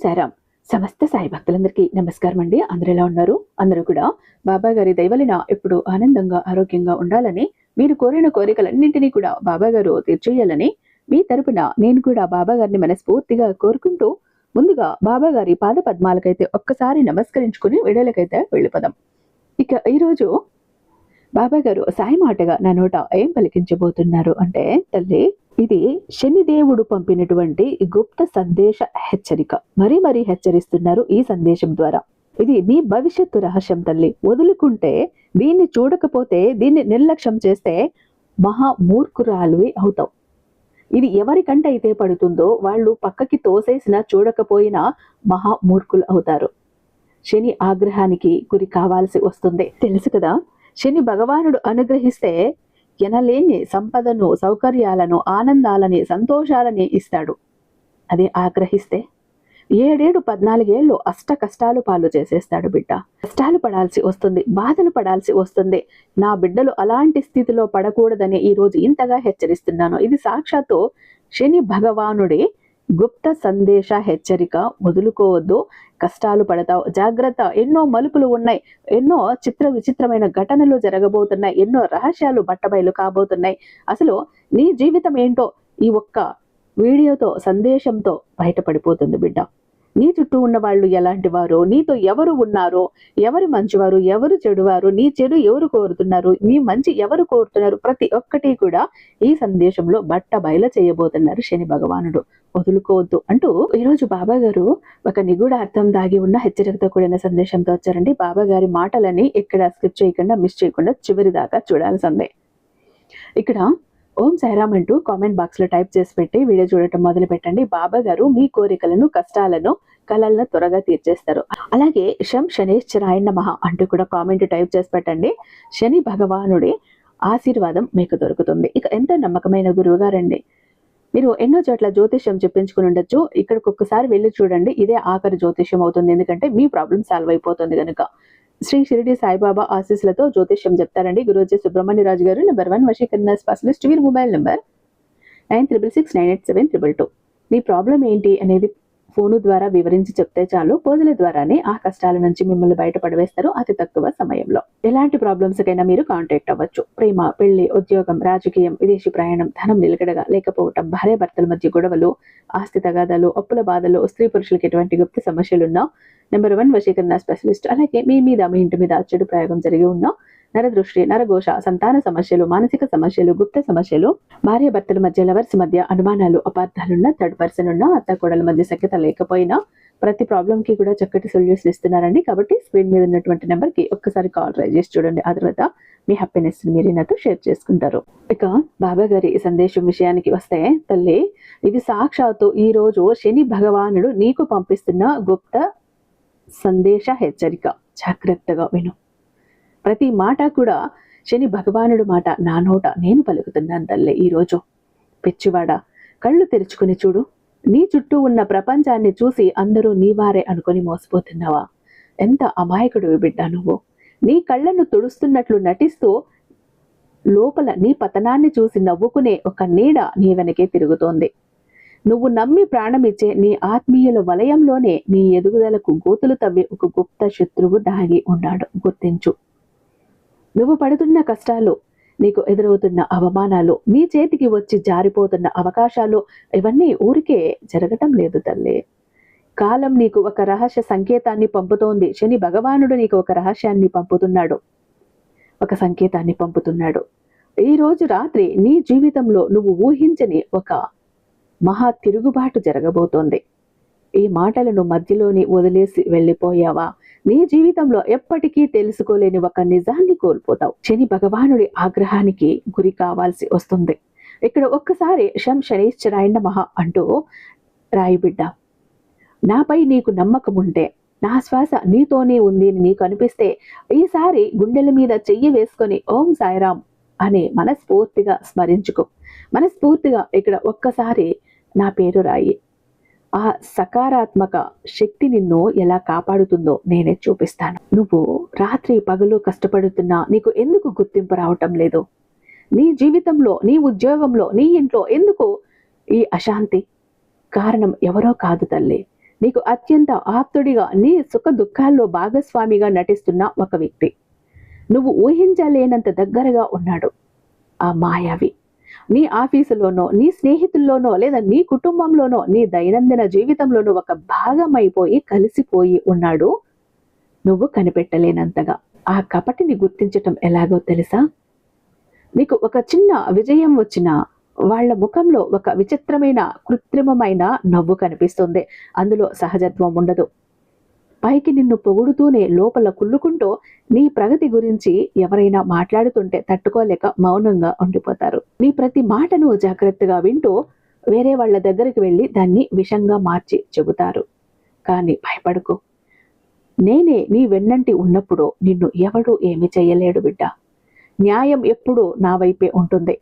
సాయిరామ్. సమస్త సాయి భక్తులందరికీ నమస్కారం అండి. అందరూ ఎలా ఉన్నారు? అందరూ కూడా బాబా గారి దయవలన ఎప్పుడు ఆనందంగా ఆరోగ్యంగా ఉండాలని, మీరు కోరిన కోరికలన్నింటినీ కూడా బాబా గారు తీర్చేయాలని మీ తరపున నేను కూడా బాబా గారిని మనస్ఫూర్తిగా కోరుకుంటూ, ముందుగా బాబా గారి పాద పద్మాలకైతే ఒక్కసారి నమస్కరించుకుని వీడియోలకైతే వెళ్ళిపోదాం. ఇక ఈరోజు బాబా గారు సాయి మాటగా నా నోట ఏం పలికించబోతున్నారు అంటే, తల్లి, ఇది శనిదేవుడు పంపినటువంటి గుప్త సందేశ హెచ్చరిక. మరీ హెచ్చరిస్తున్నారు ఈ సందేశం ద్వారా. ఇది నీ భవిష్యత్తు రహస్యం తల్లి. వదులుకుంటే, దీన్ని చూడకపోతే, దీన్ని నిర్లక్ష్యం చేస్తే మహా మూర్ఖురాలువి అవుతావు. ఇది ఎవరికంటే అయితే పడుతుందో వాళ్ళు పక్కకి తోసేసినా చూడకపోయినా మహా మూర్ఖులు అవుతారు. శని ఆగ్రహానికి గురి కావాల్సి వస్తుంది. తెలుసు కదా, శని భగవానుడు అనుగ్రహిస్తే ఎనలేని సంపదను, సౌకర్యాలను, ఆనందాలని, సంతోషాలని ఇస్తాడు. అదే ఆగ్రహిస్తే 7-14 ఏళ్ళు అష్ట కష్టాలు పాలు చేసేస్తాడు బిడ్డ. కష్టాలు పడాల్సి వస్తుంది, బాధలు పడాల్సి వస్తుంది. నా బిడ్డలు అలాంటి స్థితిలో పడకూడదని ఈరోజు ఇంతగా హెచ్చరిస్తున్నాను. ఇది సాక్షాత్తు శని భగవానుడి గుప్త సందేశ హెచ్చరిక. వదులుకోవద్దు, కష్టాలు పడతావు, జాగ్రత్త. ఎన్నో మలుపులు ఉన్నాయి, ఎన్నో విచిత్రమైన ఘటనలు జరగబోతున్నాయి, ఎన్నో రహస్యాలు బట్టబయలు కాబోతున్నాయి. అసలు నీ జీవితం ఏంటో ఈ ఒక్క వీడియోతో, సందేశంతో బయటపడిపోతుంది బిడ్డ. నీ చుట్టూ ఉన్న వాళ్ళు ఎలాంటి వారో, నీతో ఎవరు ఉన్నారో, ఎవరు మంచివారు, ఎవరు చెడువారు, నీ చెడు ఎవరు కోరుతున్నారు, నీ మంచి ఎవరు కోరుతున్నారు, ప్రతి ఒక్కటి కూడా ఈ సందేశంలో బట్ట బయలు చేయబోతున్నారు శని భగవానుడు. వదులుకోవద్దు అంటూ ఈరోజు బాబా గారు ఒక నిగూఢ అర్థం దాగి ఉన్న హెచ్చరికతో కూడిన సందేశంతో వచ్చారండి. బాబా గారి మాటలని ఎక్కడ స్కిప్ చేయకుండా, మిస్ చేయకుండా చివరి దాకా చూడాల్సిందే. ఇక్కడ ఓం సాయిరామ్ అంటూ కామెంట్ బాక్స్ లో టైప్ చేసి పెట్టి వీడియో చూడటం మొదలు పెట్టండి. బాబా గారు మీ కోరికలను, కష్టాలను, కలలను త్వరగా తీర్చేస్తారు. అలాగే శం శనేశ్వరాయ నమః అంటూ కూడా కామెంట్ టైప్ చేసి పెట్టండి. శని భగవానుడి ఆశీర్వాదం మీకు దొరుకుతుంది. ఇక ఎంత నమ్మకమైన గురువు గారండి. మీరు ఎన్నో చోట్ల జ్యోతిష్యం చెప్పించుకుని ఉండొచ్చు. ఇక్కడికి ఒక్కసారి వెళ్ళి చూడండి, ఇదే ఆఖరి జ్యోతిష్యం అవుతుంది. ఎందుకంటే మీ ప్రాబ్లం సాల్వ్ అయిపోతుంది కనుక. శ్రీ షిరిడి సాయిబాబా ఆశీస్సులతో జ్యోతిష్యం చెప్తారండి గురూజీ సుబ్రహ్మణ్యరాజు గారు. నెంబర్ 1 వశీకరణ స్పెషలిస్ట్. వీరి మొబైల్ నెంబర్ 96698722. మీ ప్రాబ్లం ఏంటి అనేది ఫోను ద్వారా వివరించి చెప్తే చాలు, పూజల ద్వారానే ఆ కష్టాల నుంచి మిమ్మల్ని బయటపడవేస్తారు అతి తక్కువ సమయంలో. ఎలాంటి ప్రాబ్లమ్స్ కైనా మీరు కాంటాక్ట్ అవ్వచ్చు. ప్రేమ, పెళ్లి, ఉద్యోగం, రాజకీయం, విదేశీ ప్రయాణం, ధనం నిలకడగా లేకపోవటం, భార్యాభర్తల మధ్య గొడవలు, ఆస్తి తగాదాలు, అప్పుల బాధలు, స్త్రీ పురుషులకి ఎటువంటి గుప్త సమస్యలున్నా నెంబర్ 1 వశీకరణ స్పెషలిస్ట్. అలాగే మీ ఇంటి మీద చెడు ప్రయోగం జరిగి ఉన్నా, నరదృష్టి, నరఘోష, సంతాన సమస్యలు, మానసిక సమస్యలు, గుప్త సమస్యలు, భార్య భర్తల మధ్య, లవర్స్ మధ్య అనుమానాలు, అపార్థాలున్నా, థర్డ్ పర్సన్ ఉన్నా, అత్త కోడల మధ్య సఖ్యత లేకపోయినా ప్రతి ప్రాబ్లం కి కూడా చక్కటి సొల్యూషన్ ఇస్తున్నారండి. కాబట్టి స్క్రీన్ మీద ఉన్నటువంటి నెంబర్ కి ఒక్కసారి కాల్ ట్రై చేసి చూడండి. ఆ తర్వాత మీ హ్యాపీనెస్ మీరు నాతో షేర్ చేసుకుంటారు. ఇక బాబా గారి సందేశం విషయానికి వస్తే, తల్లి, ఇది సాక్షాత్తు ఈ రోజు శని భగవానుడు నీకు పంపిస్తున్న గుప్త సందేశ హెచ్చరిక. జాగ్రత్తగా విను. ప్రతి మాట కూడా శని భగవానుడు మాట నా నోట నేను పలుకుతున్నాను తల్లి. ఈరోజు పిచ్చివాడ, కళ్ళు తెరుచుకుని చూడు. నీ చుట్టూ ఉన్న ప్రపంచాన్ని చూసి అందరూ నీవారే అనుకుని మోసపోతున్నావా? ఎంత అమాయకుడు బిడ్డ నువ్వు. నీ కళ్ళను తుడుస్తున్నట్లు నటిస్తూ లోపల నీ పతనాన్ని చూసి నవ్వుకునే ఒక నీడ నీ వెనకే తిరుగుతోంది. నువ్వు నమ్మి ప్రాణమిచ్చే నీ ఆత్మీయుల వలయంలోనే నీ ఎదుగుదలకు గోతులు తవ్వి ఒక గుప్త శత్రువు దాగి ఉన్నాడు. గుర్తించు. నువ్వు పడుతున్న కష్టాలు, నీకు ఎదురవుతున్న అవమానాలు, నీ చేతికి వచ్చి జారిపోతున్న అవకాశాలు, ఇవన్నీ ఊరికే జరగటం లేదు తల్లి. కాలం నీకు ఒక రహస్య సంకేతాన్ని పంపుతోంది. శని భగవానుడు నీకు ఒక రహస్యాన్ని పంపుతున్నాడు, ఒక సంకేతాన్ని పంపుతున్నాడు. ఈ రోజు రాత్రి నీ జీవితంలో నువ్వు ఊహించని ఒక మహా తిరుగుబాటు జరగబోతోంది. ఈ మాటలను మధ్యలోని వదిలేసి వెళ్ళిపోయావా? నీ జీవితంలో ఎప్పటికీ తెలుసుకోలేని ఒక నిజాన్ని కోల్పోతావు. శని భగవానుడి ఆగ్రహానికి గురి కావాల్సి వస్తుంది. ఇక్కడ ఒక్కసారి శం శనైశ్చరాయ నమః అంటూ రాయి బిడ్డ. నాపై నీకు నమ్మకం ఉంటే, నా శ్వాస నీతోనే ఉంది అని నీకు అనిపిస్తే, ఈసారి గుండెల మీద చెయ్యి వేసుకొని ఓం సాయిరామ్ అని మనస్ఫూర్తిగా స్మరించుకో. మనస్ఫూర్తిగా ఇక్కడ ఒక్కసారి నా పేరు రాయి. ఆ సకారాత్మక శక్తి నిన్ను ఎలా కాపాడుతుందో నేనే చూపిస్తాను. నువ్వు రాత్రి పగలు కష్టపడుతున్నా నీకు ఎందుకు గుర్తింపు రావటం లేదు? నీ జీవితంలో, నీ ఉద్యోగంలో, నీ ఇంట్లో ఎందుకు ఈ అశాంతి? కారణం ఎవరో కాదు తల్లి, నీకు అత్యంత ఆప్తుడిగా నీ సుఖ దుఃఖాల్లో భాగస్వామిగా నటిస్తున్న ఒక వ్యక్తి. నువ్వు ఊహించలేనంత దగ్గరగా ఉన్నాడు ఆ మాయావి. నీ ఆఫీసులోనో, నీ స్నేహితుల్లోనో, లేదా నీ కుటుంబంలోనో, నీ దైనందిన జీవితంలోనో ఒక భాగమైపోయి కలిసిపోయి ఉన్నాడు నువ్వు కనిపెట్టలేనంతగా. ఆ కపటిని గుర్తించటం ఎలాగో తెలుసా? నీకు ఒక చిన్న విజయం వచ్చినా వాళ్ళ ముఖంలో ఒక విచిత్రమైన కృత్రిమమైన నవ్వు కనిపిస్తుంది. అందులో సహజత్వం ఉండదు. పైకి నిన్ను పొగుడుతూనే లోపల కుళ్ళుకుంటూ నీ ప్రగతి గురించి ఎవరైనా మాట్లాడుతుంటే తట్టుకోలేక మౌనంగా ఉండిపోతారు. నీ ప్రతి మాటను జాగ్రత్తగా వింటూ వేరే వాళ్ళ దగ్గరికి వెళ్ళి దాన్ని విషంగా మార్చి చెబుతారు. కానీ భయపడకు. నేనే నీ వెన్నంటి ఉన్నప్పుడు నిన్ను ఎవడూ ఏమి చెయ్యలేడు బిడ్డ. న్యాయం ఎప్పుడూ నా వైపే ఉంటుంది.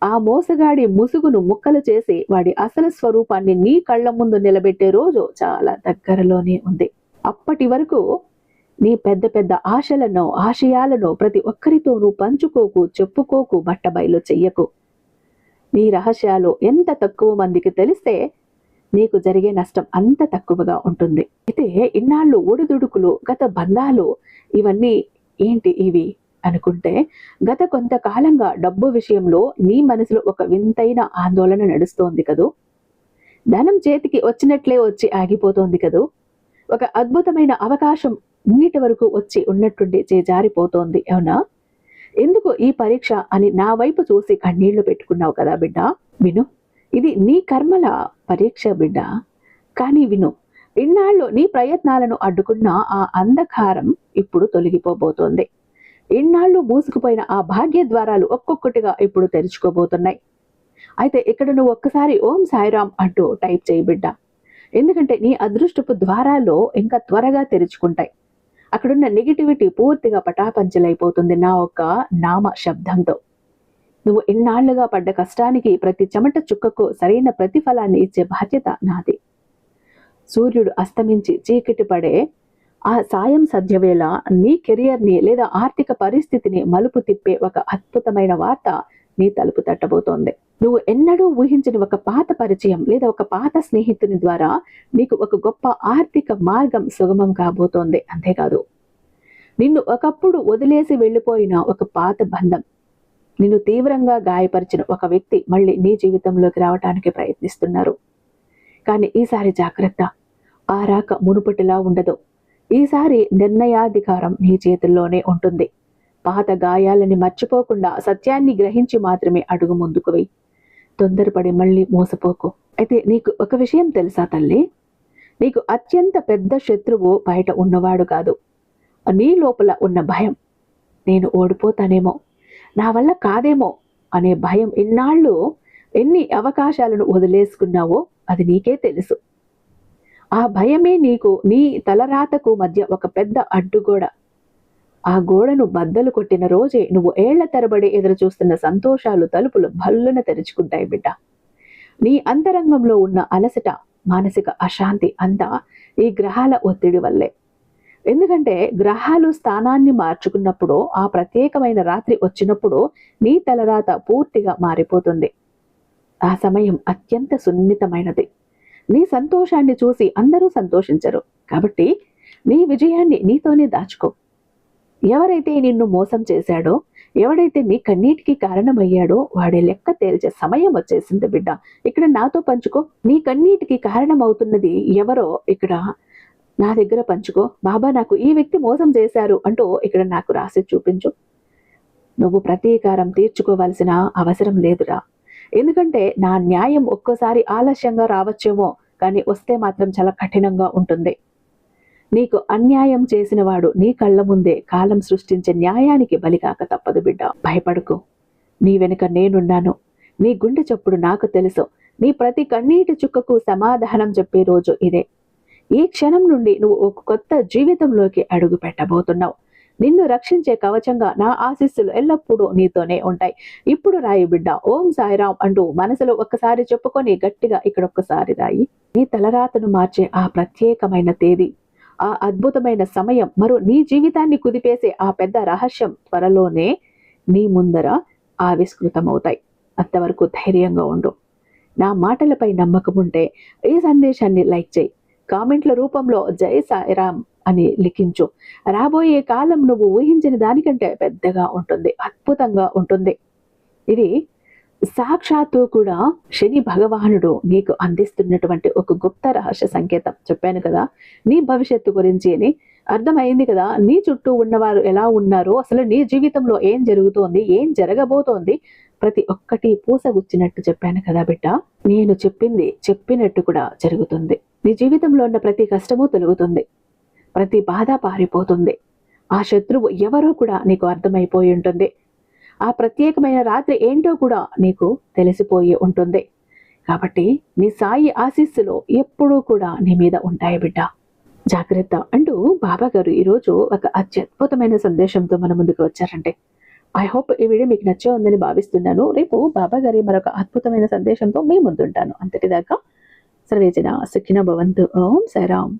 ఆ మోసగాడి ముసుగును ముక్కలు చేసి వాడి అసలు స్వరూపాన్ని నీ కళ్ళ ముందు నిలబెట్టే రోజు చాలా దగ్గరలోనే ఉంది. అప్పటి వరకు నీ పెద్ద పెద్ద ఆశలను, ఆశయాలను ప్రతి ఒక్కరితోనూ పంచుకోకు, చెప్పుకోకు, బట్టబయలు చెయ్యకు. నీ రహస్యాలు ఎంత తక్కువ మందికి తెలిస్తే నీకు జరిగే నష్టం అంత తక్కువగా ఉంటుంది. అయితే ఇన్నాళ్ళు ఒడిదుడుకులు, గత బంధాలు, ఇవన్నీ ఏంటి ఇవి అనుకుంటే, గత కొంతకాలంగా డబ్బు విషయంలో నీ మనసులో ఒక వింతైన ఆందోళన నడుస్తోంది కదూ. ధనం చేతికి వచ్చినట్లే వచ్చి ఆగిపోతోంది కదూ. ఒక అద్భుతమైన అవకాశం ఇన్నిటి వరకు వచ్చి ఉన్నట్టుండి చేజారిపోతోంది. అవునా? ఎందుకు ఈ పరీక్ష అని నా వైపు చూసి కన్నీళ్లు పెట్టుకున్నావు కదా బిడ్డ. విను, ఇది నీ కర్మల పరీక్ష బిడ్డ. కానీ విను, ఇన్నాళ్ళు నీ ప్రయత్నాలను అడ్డుకున్న ఆ అంధకారం ఇప్పుడు తొలగిపోబోతోంది. ఇన్నాళ్ళు మూసుకుపోయిన ఆ భాగ్య ద్వారాలు ఒక్కొక్కటిగా ఇప్పుడు తెరుచుకోబోతున్నాయి. అయితే ఇక్కడ నువ్వు ఒక్కసారి ఓం సాయిరామ్ అంటూ టైప్ చేయి బిడ్డ. ఎందుకంటే నీ అదృష్టపు ద్వారాలు ఇంకా త్వరగా తెరుచుకుంటాయి. అక్కడున్న నెగిటివిటీ పూర్తిగా పటాపంచలైపోతుంది నా ఒక్క నామ శబ్దంతో. నువ్వు ఇన్నాళ్లుగా పడ్డ కష్టానికి ప్రతి చెమట చుక్కకు సరైన ప్రతిఫలాన్ని ఇచ్చే బాధ్యత నాది. సూర్యుడు అస్తమించి చీకటి పడే ఆ సాయం సద్యవేళ నీ కెరియర్ని లేదా ఆర్థిక పరిస్థితిని మలుపు తిప్పే ఒక అద్భుతమైన వార్త నీ తలుపు తట్టబోతోంది. నువ్వు ఎన్నడూ ఊహించిన ఒక పాత పరిచయం లేదా ఒక పాత స్నేహితుని ద్వారా నీకు ఒక గొప్ప ఆర్థిక మార్గం సుగమం కాబోతోంది. అంతేకాదు, నిన్ను ఒకప్పుడు వదిలేసి వెళ్ళిపోయిన ఒక పాత బంధం, నిన్ను తీవ్రంగా గాయపరిచిన ఒక వ్యక్తి మళ్ళీ నీ జీవితంలోకి రావటానికి ప్రయత్నిస్తున్నారు. కానీ ఈసారి జాగ్రత్త, ఆ రాక మునుపటిలా ఉండదు. ఈసారి నిర్ణయాధికారం నీ చేతుల్లోనే ఉంటుంది. పాత గాయాలని మర్చిపోకుండా సత్యాన్ని గ్రహించి మాత్రమే అడుగు ముందుకు వెయ్యి. తొందరపడి మళ్ళీ మోసపోకు. అయితే నీకు ఒక విషయం తెలుసా తల్లి? నీకు అత్యంత పెద్ద శత్రువు బయట ఉన్నవాడు కాదు, నీ లోపల ఉన్న భయం. నేను ఓడిపోతానేమో, నా వల్ల కాదేమో అనే భయం. ఇన్నాళ్ళు ఎన్ని అవకాశాలను వదిలేసుకున్నావో అది నీకే తెలుసు. ఆ భయమే నీకు నీ తలరాతకు మధ్య ఒక పెద్ద అడ్డుగోడ. ఆ గోడను బద్దలు కొట్టిన రోజే నువ్వు ఏళ్ల తరబడి ఎదురు చూస్తున్న సంతోషాలు తలుపులు భల్లున తెరుచుకుంటాయి బిడ్డ. నీ అంతరంగంలో ఉన్న అలసట, మానసిక అశాంతి అంతా ఈ గ్రహాల ఒత్తిడి వల్లే. ఎందుకంటే గ్రహాలు స్థానాన్ని మార్చుకున్నప్పుడు, ఆ ప్రత్యేకమైన రాత్రి వచ్చినప్పుడు నీ తలరాత పూర్తిగా మారిపోతుంది. ఆ సమయం అత్యంత సున్నితమైనది. నీ సంతోషాన్ని చూసి అందరూ సంతోషించరు. కాబట్టి నీ విజయాన్ని నీతోనే దాచుకో. ఎవరైతే నిన్ను మోసం చేశాడో, ఎవడైతే నీ కన్నీటికి కారణమయ్యాడో వాడి లెక్క తేల్చే సమయం వచ్చేసింది బిడ్డ. ఇక్కడ నాతో పంచుకో. నీ కన్నీటికి కారణమవుతున్నది ఎవరో ఇక్కడ నా దగ్గర పంచుకో. బాబా, నాకు ఈ వ్యక్తి మోసం చేశారు అంటూ ఇక్కడ నాకు రాసి చూపించు. నువ్వు ప్రతీకారం తీర్చుకోవాల్సిన అవసరం లేదురా. ఎందుకంటే నా న్యాయం ఒక్కోసారి ఆలస్యంగా రావచ్చేమో, కానీ వస్తే మాత్రం చాలా కఠినంగా ఉంటుంది. నీకు అన్యాయం చేసిన వాడు నీ కళ్ళ ముందే కాలం సృష్టించే న్యాయానికి బలికాక తప్పదు బిడ్డ. భయపడకు, నీ వెనుక నేనున్నాను. నీ గుండె చప్పుడు నాకు తెలుసు. నీ ప్రతి కన్నీటి చుక్కకు సమాధానం చెప్పే రోజు ఇదే. ఈ క్షణం నుండి నువ్వు ఒక కొత్త జీవితంలోకి అడుగు పెట్టబోతున్నావు. నిన్ను రక్షించే కవచంగా నా ఆశీస్సులు ఎల్లప్పుడూ నీతోనే ఉంటాయి. ఇప్పుడు రాయి బిడ్డ, ఓం సాయిరామ్ అంటూ మనసులో ఒక్కసారి చెప్పుకొని గట్టిగా ఇక్కడ ఒక్కసారి రాయి. నీ తలరాతను మార్చే ఆ ప్రత్యేకమైన తేదీ, ఆ అద్భుతమైన సమయం, నీ జీవితాన్ని కుదిపేసే ఆ పెద్ద రహస్యం త్వరలోనే నీ ముందర ఆవిష్కృతమవుతాయి. అంతవరకు ధైర్యంగా ఉండు. నా మాటలపై నమ్మకం ఉంటే ఈ సందేశాన్ని లైక్ చేయి. కామెంట్ల రూపంలో జై సాయిరామ్ అని లిఖించు. రాబోయే కాలం నువ్వు ఊహించిన దానికంటే పెద్దగా ఉంటుంది, అద్భుతంగా ఉంటుంది. ఇది సాక్షాత్తు కూడా శని భగవానుడు నీకు అందిస్తున్నటువంటి ఒక గుప్త రహస్య సంకేతం. చెప్పాను కదా నీ భవిష్యత్తు గురించి అని. అర్థమైంది కదా నీ చుట్టూ ఉన్నవారు ఎలా ఉన్నారో, అసలు నీ జీవితంలో ఏం జరుగుతోంది, ఏం జరగబోతోంది, ప్రతి ఒక్కటి పూసగుచ్చినట్టు చెప్పాను కదా బిడ్డ. నేను చెప్పింది చెప్పినట్టు కూడా జరుగుతుంది. నీ జీవితంలో ఉన్న ప్రతి కష్టము తొలగుతుంది, ప్రతి బాధ పారిపోతుంది. ఆ శత్రువు ఎవరో కూడా నీకు అర్థమైపోయి ఉంటుంది. ఆ ప్రత్యేకమైన రాత్రి ఏంటో కూడా నీకు తెలిసిపోయి ఉంటుంది. కాబట్టి నీ సాయి ఆశీస్సులు ఎప్పుడూ కూడా నీ మీద ఉంటాయి బిడ్డ, జాగ్రత్త అంటూ బాబా గారు ఈరోజు ఒక అత్యద్భుతమైన సందేశంతో మన ముందుకు వచ్చారంటే. ఐ హోప్ ఈ వీడియో మీకు నచ్చే ఉందని భావిస్తున్నాను. రేపు బాబా గారి మరొక అద్భుతమైన సందేశంతో మీ ముందుంటాను. అంతటిదాకా సర్వేజన సుఖినో భవంతు. ఓం సాయిరామ్.